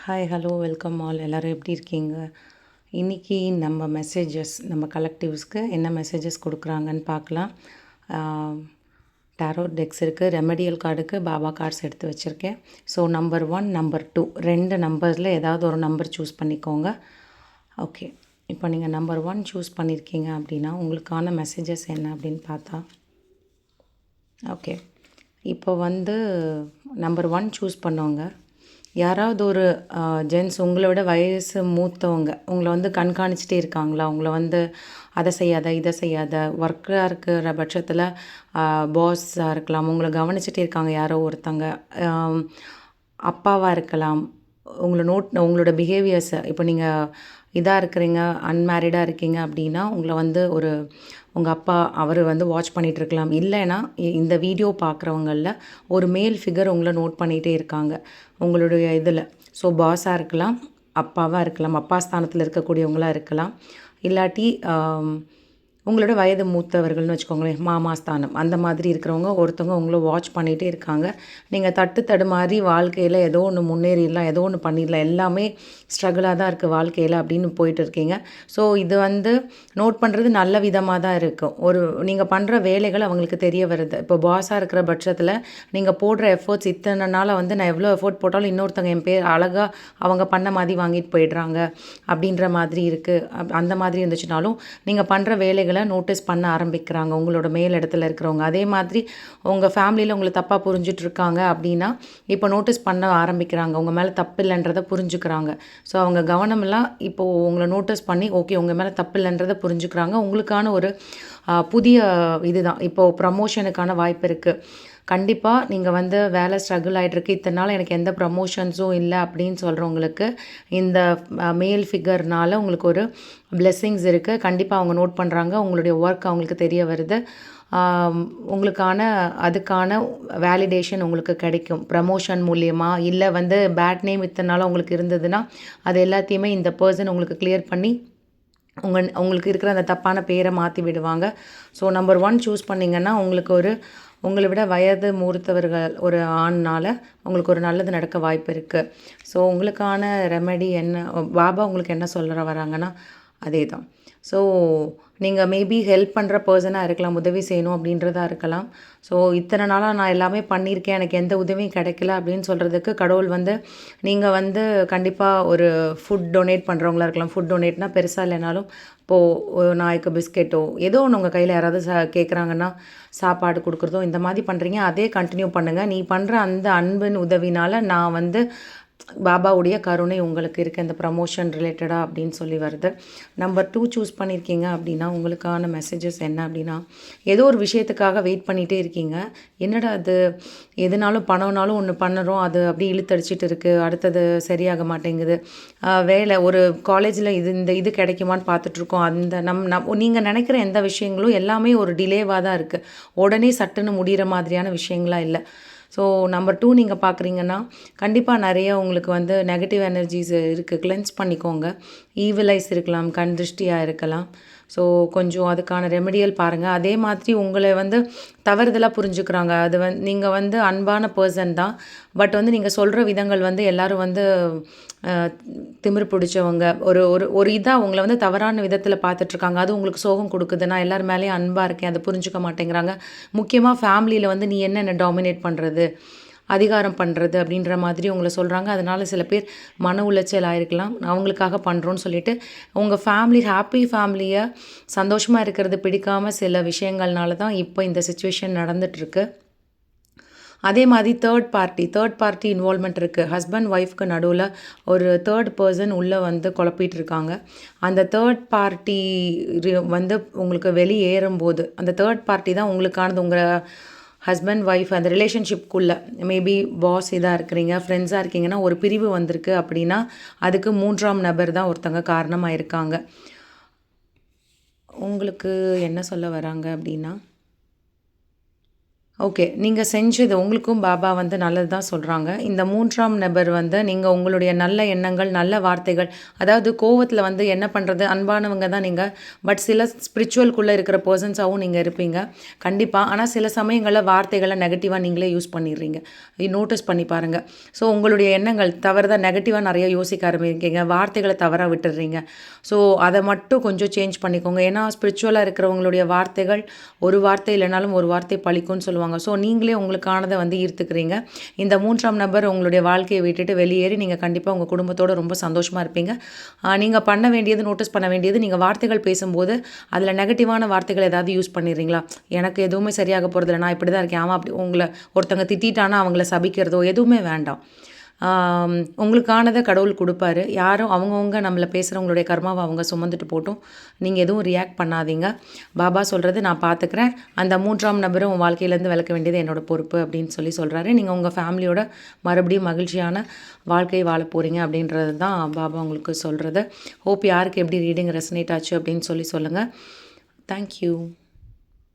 Hi hello welcome all. எல்லோரும் எப்படி இருக்கீங்க? இன்றைக்கி நம்ம கலெக்டிவ்ஸ்க்கு என்ன மெசேஜஸ் கொடுக்குறாங்கன்னு பார்க்கலாம். டாரோ டெக்ஸ் இருக்குது, ரெமடியல் கார்டுக்கு பாபா கார்ட்ஸ் எடுத்து வச்சுருக்கேன். ஸோ நம்பர் 1, நம்பர் 2 2 நம்பர்ஸில் ஏதாவது ஒரு நம்பர் சூஸ் பண்ணிக்கோங்க. ஓகே, இப்போ நீங்கள் நம்பர் 1 சூஸ் பண்ணியிருக்கீங்க அப்படின்னா உங்களுக்கான மெசேஜஸ் என்ன அப்படின்னு பார்த்தா, ஓகே, இப்போ நம்பர் 1 சூஸ் பண்ணவங்க யாராவது ஒரு ஜென்ட்ஸ் உங்களோட வயசு மூத்தவங்க உங்களை கண்காணிச்சிட்டே இருக்காங்களா? உங்களை அதை செய்யாத இதை செய்யாத, ஒர்க்காக இருக்கிற பட்சத்தில் பாஸாக இருக்கலாம், உங்களை கவனிச்சிட்டே இருக்காங்க யாரோ ஒருத்தங்க. அப்பாவாக இருக்கலாம். உங்களோட பிஹேவியர்ஸை இப்போ நீங்கள் இதாக இருக்கிறீங்க, அன்மேரிடாக இருக்கீங்க அப்படின்னா உங்களை உங்கள் அப்பா அவர் வாட்ச் பண்ணிகிட்ருக்கலாம். இல்லைன்னா இந்த வீடியோ பார்க்குறவங்களில் ஒரு மேல் ஃபிகர் உங்களை நோட் பண்ணிகிட்டே இருக்காங்க உங்களுடைய இதில். ஸோ பாஸாக இருக்கலாம், அப்பாவாக இருக்கலாம், அப்பா ஸ்தானத்தில் இருக்கக்கூடியவங்களாக இருக்கலாம், இல்லாட்டி உங்களோட வயது மூத்தவர்கள்னு வச்சுக்கோங்களேன், மாமா ஸ்தானம் அந்த மாதிரி இருக்கிறவங்க ஒருத்தவங்க உங்களை வாட்ச் பண்ணிகிட்டே இருக்காங்க. நீங்கள் தடுமாறி வாழ்க்கையில் ஏதோ ஒன்று முன்னேறிடலாம், ஏதோ ஒன்று பண்ணிடலாம், எல்லாமே ஸ்ட்ரகிளாக தான் இருக்குது வாழ்க்கையில் அப்படின்னு போயிட்டு இருக்கீங்க. ஸோ இது நோட் பண்ணுறது நல்ல விதமாக தான் இருக்கும். நீங்கள் பண்ணுற வேலைகள் அவங்களுக்கு தெரிய வருது. இப்போ பாஸாக இருக்கிற பட்சத்தில் நீங்கள் போடுற எஃபர்ட்ஸ் இத்தனை நாளாக நான் எவ்வளோ எஃபோர்ட் போட்டாலும் இன்னொருத்தங்க என் பேர் அழகாக அவங்க பண்ண மாதிரி வாங்கிட்டு போயிடுறாங்க அப்படின்ற மாதிரி இருக்குது. அந்த மாதிரி இருந்துச்சுனாலும் நீங்கள் பண்ணுற வேலைகள் நோட்டீஸ் பண்ண ஆரம்பிக்கிறாங்க உங்களோட மேல் இடத்துல இருக்கிறவங்க. அதே மாதிரி உங்கள் ஃபேமிலியில் உங்களை தப்பாக புரிஞ்சிட்ருக்காங்க அப்படின்னா இப்போ நோட்டீஸ் பண்ண ஆரம்பிக்கிறாங்க, உங்கள் மேலே தப்பு இல்லைன்றதை புரிஞ்சுக்கிறாங்க. ஸோ அவங்க கவனமெல்லாம் இப்போது உங்களை நோட்டீஸ் பண்ணி ஓகே உங்கள் மேலே தப்பு இல்லைன்றதை புரிஞ்சுக்கிறாங்க. உங்களுக்கான ஒரு புதிய இதுதான் இப்போது ப்ரமோஷனுக்கான வாய்ப்பு இருக்குது. கண்டிப்பாக நீங்கள் வேலை ஸ்ட்ரகிள் ஆகிட்டுருக்கு, இத்தனை நாள் எனக்கு எந்த ப்ரமோஷன்ஸும் இல்லை அப்படின்னு சொல்கிறவங்களுக்கு இந்த மேல் ஃபிகர்னால் உங்களுக்கு ஒரு பிளெஸ்ஸிங்ஸ் இருக்குது. கண்டிப்பாக அவங்க நோட் பண்ணுறாங்க, உங்களுடைய ஒர்க் அவங்களுக்கு தெரிய வருது. அதுக்கான வேலிடேஷன் உங்களுக்கு கிடைக்கும் ப்ரமோஷன் மூலியமாக. இல்லை பேட் நேம் இத்தனை நாளாக உங்களுக்கு இருந்ததுன்னா அது எல்லாத்தையுமே இந்த பர்சன் உங்களுக்கு கிளியர் பண்ணி உங்களுக்கு இருக்கிற அந்த தப்பான பேரை மாற்றி விடுவாங்க. ஸோ நம்பர் 1 சூஸ் பண்ணிங்கன்னா உங்களை விட வயது மூத்தவர்கள் ஒரு ஆண்னால் உங்களுக்கு ஒரு நல்லது நடக்க வாய்ப்பு இருக்குது. ஸோ உங்களுக்கான ரெமெடி என்ன, பாபா உங்களுக்கு என்ன சொல்ல வராங்கன்னா அதே தான். ஸோ நீங்கள் மேபி ஹெல்ப் பண்ணுற பர்சனாக இருக்கலாம், உதவி செய்யணும் அப்படின்றதா இருக்கலாம். ஸோ இத்தனை நாளாக நான் எல்லாமே பண்ணியிருக்கேன், எனக்கு எந்த உதவியும் கிடைக்கல அப்படின்னு சொல்கிறதுக்கு கடவுள் நீங்கள் கண்டிப்பாக ஒரு ஃபுட் டொனேட் பண்ணுறவங்களா இருக்கலாம். ஃபுட் டொனேட்னால் பெருசாக இல்லைனாலும் இப்போது நாய்க்கு பிஸ்கெட்டோ ஏதோ ஒன்று உங்கள் கையில் யாராவது கேட்குறாங்கன்னா சாப்பாடு கொடுக்குறதோ இந்த மாதிரி பண்ணுறீங்க, அதே கண்டினியூ பண்ணுங்கள். நீ பண்ணுற அந்த அன்பின் உதவினால் நான் பாபாவுடைய கருணை உங்களுக்கு இருக்குது இந்த ப்ரமோஷன் ரிலேட்டடாக அப்படின்னு சொல்லி வருது. நம்பர் 2 சூஸ் பண்ணியிருக்கீங்க அப்படின்னா உங்களுக்கான மெசேஜஸ் என்ன அப்படின்னா, ஏதோ ஒரு விஷயத்துக்காக வெயிட் பண்ணிகிட்டே இருக்கீங்க. என்னடா அது, எதுனாலும் பணம்னாலும் ஒன்று பண்ணுறோம், அது அப்படியே இழுத்தடிச்சிட்டு இருக்குது, அடுத்தது சரியாக மாட்டேங்குது. வேலை ஒரு காலேஜில் இது கிடைக்குமான்னு பார்த்துட்ருக்கோம். நீங்கள் நினைக்கிற எந்த விஷயங்களும் எல்லாமே ஒரு டிலேவாக தான் இருக்குது, உடனே சட்டுன்னு முடிகிற மாதிரியான விஷயங்களாக இல்லை. ஸோ நம்பர் 2 நீங்கள் பார்க்குறீங்கன்னா கண்டிப்பாக நிறைய உங்களுக்கு நெகட்டிவ் எனர்ஜிஸ் இருக்குது, கிளென்ஸ் பண்ணிக்கோங்க. ஈவிலைஸ் இருக்கலாம், கண் திருஷ்டியாக இருக்கலாம். ஸோ கொஞ்சம் அதுக்கான ரெமெடியல் பாருங்கள். அதே மாதிரி உங்களை தவறுதலாக புரிஞ்சுக்கிறாங்க. அது நீங்கள் அன்பான பர்சன் தான், பட் நீங்கள் சொல்கிற விதங்கள் எல்லோரும் திமிரு பிடிச்சவங்க ஒரு ஒரு ஒரு இதாக உங்களை தவறான விதத்தில் பார்த்துட்ருக்காங்க. அது உங்களுக்கு சோகம் கொடுக்குது. நான் எல்லோரும் மேலேயும் அன்பாக இருக்கேன், அதை புரிஞ்சுக்க மாட்டேங்கிறாங்க. முக்கியமாக ஃபேமிலியில் நீ என்னென்ன டாமினேட் பண்ணுறது, அதிகாரம் பண்ணுறது அப்படின்ற மாதிரி உங்களை சொல்கிறாங்க. அதனால் சில பேர் மன உளைச்சல் ஆகிருக்கலாம். அவங்களுக்காக பண்ணுறோன்னு சொல்லிட்டு உங்கள் ஹாப்பி ஃபேமிலியை சந்தோஷமாக இருக்கிறது பிடிக்காமல் சில விஷயங்கள்னால தான் இப்போ இந்த சிச்சுவேஷன் நடந்துகிட்ருக்கு. அதே மாதிரி தேர்ட் பார்ட்டி இன்வால்மெண்ட் இருக்குது. ஹஸ்பண்ட் ஒய்ஃப்க்கு நடுவில் ஒரு தேர்ட் பர்சன் உள்ளே குழப்பிட்டு இருக்காங்க. அந்த தேர்ட் பார்ட்டி உங்களுக்கு வெளியேறும்போது அந்த தேர்ட் பார்ட்டி தான் உங்களுக்கானது. உங்கள் ஹஸ்பண்ட் ஒய்ஃப் அந்த ரிலேஷன்ஷிப்குள்ளே மேபி பாஸ் இதாக இருக்கிறீங்க, ஃப்ரெண்ட்ஸாக இருக்கீங்கன்னா ஒரு பிரிவு வந்திருக்கு அப்படின்னா அதுக்கு 3ஆம் நபர் தான் ஒருத்தங்க காரணமாக இருக்காங்க. உங்களுக்கு என்ன சொல்ல வராங்க அப்படின்னா, ஓகே. நீங்க செஞ்சது உங்களுக்கும் பாபா வந்து நல்லது தான் சொல்றாங்க. இந்த 3ஆம் நபர் வந்து நீங்க உங்களுடைய நல்ல எண்ணங்கள், நல்ல வார்த்தைகள் அதாவது கோவத்தில வந்து என்ன பண்றது, அன்பானவங்க தான் நீங்க. பட் சில ஸ்பிரிச்சுவல்குள்ள இருக்கிற பெர்சன்ஸாவும் நீங்க இருப்பீங்க. கண்டிப்பா. ஆனா சில சமயங்கள்ல வார்த்தைகள நெகட்டிவா நீங்களே யூஸ் பண்ணிடுறீங்க. நோட்டீஸ் பண்ணி பாருங்க. ஸோ உங்களுடைய எண்ணங்கள் தவறுதா நெகட்டிவா நெறைய யோசிக்க ஆரம்பிக்கிறீங்க. வார்த்தைகள தவறா விட்டுடுறீங்க. ஸோ அத மட்டும் கொஞ்சம் சேஞ்ச் பண்ணிக்கோங்க. ஏன்னா ஸ்பிரிச்சுவலா இருக்கிறவங்களுடைய வார்த்தைகள் ஒரு வார்த்தை இல்லைனாலும் ஒரு வார்த்தை பலிக்கும்னு சொல்லுவாங்க. ஸோ நீங்களே உங்களுக்கானதை வந்து ஈர்த்துக்கிறீங்க. இந்த 3ஆம் நபர் உங்களுடைய வாழ்க்கையை விட்டுட்டு வெளியேறி நீங்கள் கண்டிப்பாக உங்கள் குடும்பத்தோட ரொம்ப சந்தோஷமாக இருப்பீங்க. நீங்கள் பண்ண வேண்டியது, நோட்டீஸ் பண்ண வேண்டியது, நீங்கள் வார்த்தைகள் பேசும்போது அதில் நெகட்டிவான வார்த்தைகள் ஏதாவது யூஸ் பண்ணிடுறீங்களா? எனக்கு எதுவுமே சரியாக போகிறதில்ல, நான் இப்படி தான் இருக்கேன், அவன் அப்படி உங்களை ஒருத்தங்க திட்டானா அவங்கள சபிக்கிறதோ எதுவுமே வேண்டாம். உங்களுக்கானதை கடவுள் கொடுப்பாரு. யாரும் அவங்கவுங்க நம்மள பேசுகிறவங்களுடைய கர்மாவை அவங்க சுமந்துட்டு போட்டும். நீங்கள் எதுவும் ரியாக்ட் பண்ணாதீங்க. பாபா சொல்கிறது நான் பார்த்துக்கிறேன். அந்த 3ஆம் நபரும் உன் வாழ்க்கையிலேருந்து விலக்க வேண்டியது என்னோட பொறுப்பு அப்படின்னு சொல்கிறாரு. நீங்கள் உங்கள் ஃபேமிலியோட மறுபடியும் மகிழ்ச்சியான வாழ்க்கை வாழ போகிறீங்க அப்படின்றது தான் பாபா உங்களுக்கு சொல்கிறது. ஹோப் யாருக்கு எப்படி ரீடிங் ரெசனேட் ஆச்சு அப்படின்னு சொல்லுங்கள். தேங்க்யூ.